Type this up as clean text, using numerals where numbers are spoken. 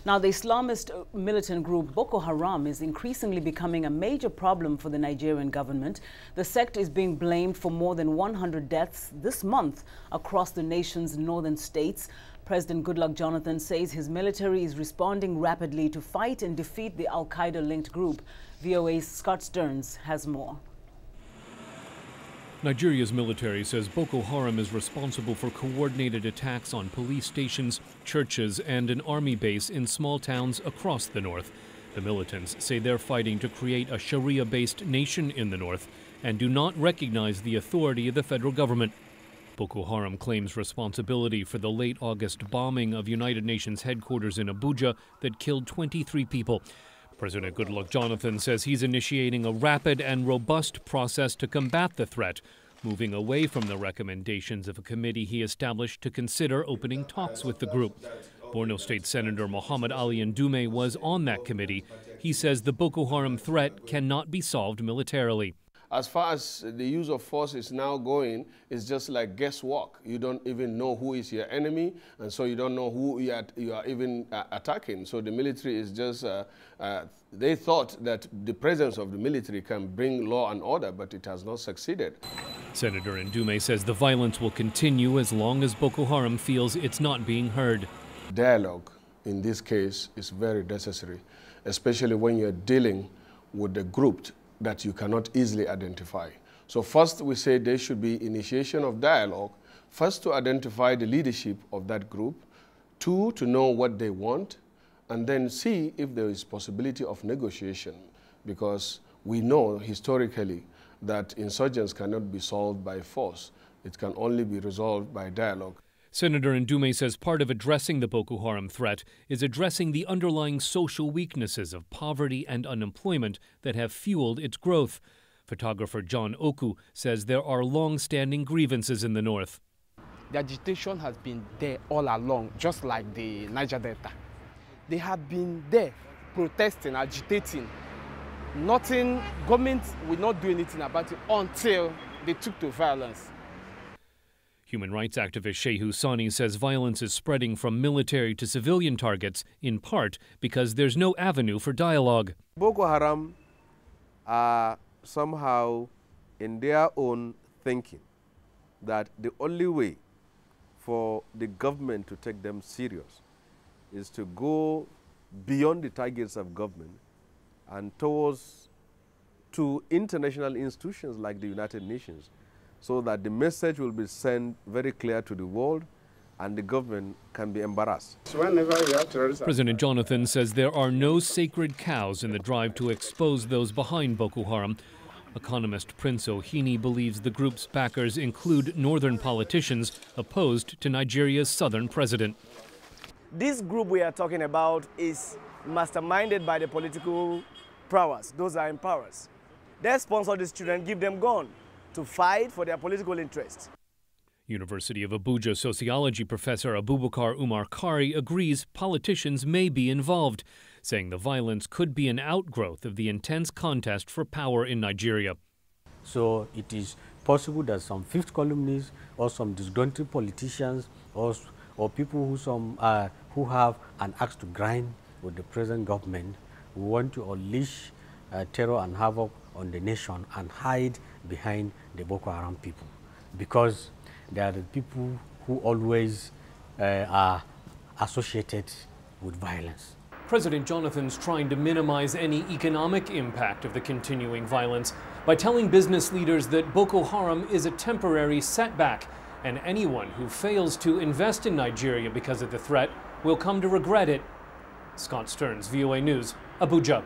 Now, the Islamist militant group Boko Haram is increasingly becoming a major problem for the Nigerian government. The sect is being blamed for more than 100 deaths this month across the nation's northern states. President Goodluck Jonathan says his military is responding rapidly to fight and defeat the Al-Qaeda-linked group. VOA's Scott Stearns has more. Nigeria's military says Boko Haram is responsible for coordinated attacks on police stations, churches, and an army base in small towns across the north. The militants say they're fighting to create a Sharia-based nation in the north and do not recognize the authority of the federal government. Boko Haram claims responsibility for the late August bombing of United Nations headquarters in Abuja that killed 23 people. President Goodluck Jonathan says he's initiating a rapid and robust process to combat the threat, moving away from the recommendations of a committee he established to consider opening talks with the group. Borno State Senator Muhammad Ali Ndume was on that committee. He says the Boko Haram threat cannot be solved militarily. As far as the use of force is now going, it's just like guesswork. You don't even know who is your enemy, and so you don't know who you are even attacking. So the military is just, they thought that the presence of the military can bring law and order, but it has not succeeded. Senator Ndume says the violence will continue as long as Boko Haram feels it's not being heard. Dialogue in this case is very necessary, especially when you're dealing with a group that you cannot easily identify. So first we say there should be initiation of dialogue, first to identify the leadership of that group, two, to know what they want, and then see if there is possibility of negotiation, because we know historically that insurgents cannot be solved by force. It can only be resolved by dialogue. Senator Ndume says part of addressing the Boko Haram threat is addressing the underlying social weaknesses of poverty and unemployment that have fueled its growth. Photographer John Oku says there are long-standing grievances in the north. The agitation has been there all along, just like the Niger Delta. They have been there protesting, agitating. Government will not do anything about it until they took to violence. Human rights activist Shehu Sani says violence is spreading from military to civilian targets, in part because there's no avenue for dialogue. Boko Haram are somehow in their own thinking that the only way for the government to take them serious is to go beyond the targets of government and towards to international institutions like the United Nations, so that the message will be sent very clear to the world and the government can be embarrassed. President Jonathan says there are no sacred cows in the drive to expose those behind Boko Haram. Economist Prince Ohini believes the group's backers include northern politicians opposed to Nigeria's southern president. This group we are talking about is masterminded by the political prowess, those are in powers. They sponsor these children, give them gun to fight for their political interests. University of Abuja sociology professor Abubakar Umar Kari agrees politicians may be involved, saying the violence could be an outgrowth of the intense contest for power in Nigeria. So it is possible that some fifth columnists or some disgruntled politicians or people who have an axe to grind with the present government who want to unleash terror and havoc on the nation and hide behind the Boko Haram people, because they are the people who always are associated with violence. President Jonathan's trying to minimize any economic impact of the continuing violence by telling business leaders that Boko Haram is a temporary setback, and anyone who fails to invest in Nigeria because of the threat will come to regret it. Scott Stearns, VOA News, Abuja.